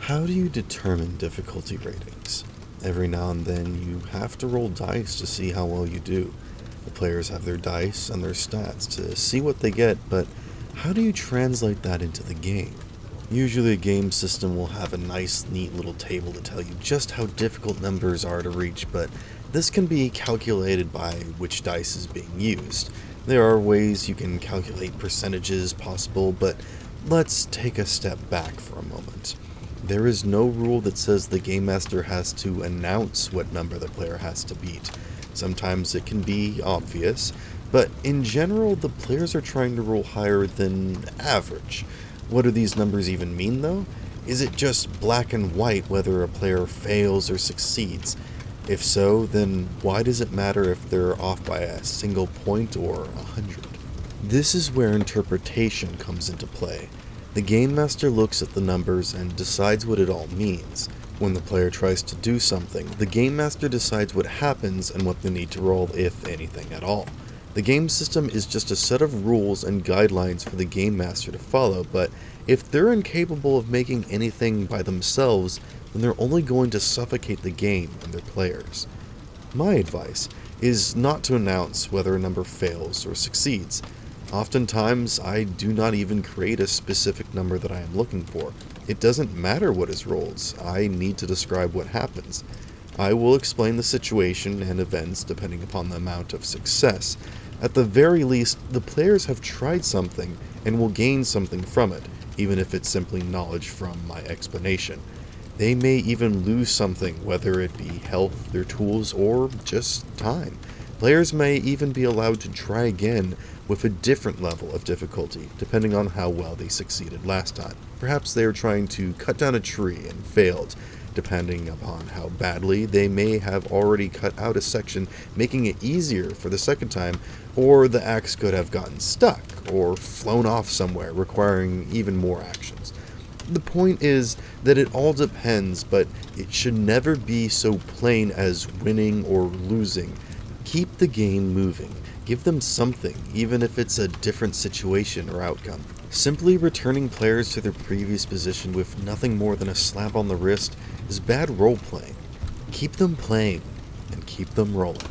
How do you determine difficulty ratings? Every now and then you have to roll dice to see how well you do. The players have their dice and their stats to see what they get, but how do you translate that into the game? Usually a game system will have a nice, neat little table to tell you just how difficult numbers are to reach, but this can be calculated by which dice is being used. There are ways you can calculate percentages possible, but let's take a step back for a moment. There is no rule that says the game master has to announce what number the player has to beat. Sometimes it can be obvious, but in general, the players are trying to roll higher than average. What do these numbers even mean, though? Is it just black and white whether a player fails or succeeds? If so, then why does it matter if they're off by a single point or 100? This is where interpretation comes into play. The Game Master looks at the numbers and decides what it all means. When the player tries to do something, the Game Master decides what happens and what they need to roll, if anything at all. The game system is just a set of rules and guidelines for the Game Master to follow, but if they're incapable of making anything by themselves, then they're only going to suffocate the game and their players. My advice is not to announce whether a number fails or succeeds. Oftentimes, I do not even create a specific number that I am looking for. It doesn't matter what is rolled, I need to describe what happens. I will explain the situation and events depending upon the amount of success. At the very least, the players have tried something and will gain something from it, even if it's simply knowledge from my explanation. They may even lose something, whether it be health, their tools, or just time. Players may even be allowed to try again with a different level of difficulty, depending on how well they succeeded last time. Perhaps they are trying to cut down a tree and failed. Depending upon how badly, they may have already cut out a section, making it easier for the second time, or the axe could have gotten stuck, or flown off somewhere, requiring even more actions. The point is that it all depends, but it should never be so plain as winning or losing. Keep the game moving. Give them something, even if it's a different situation or outcome. Simply returning players to their previous position with nothing more than a slap on the wrist is bad role-playing. Keep them playing, and keep them rolling.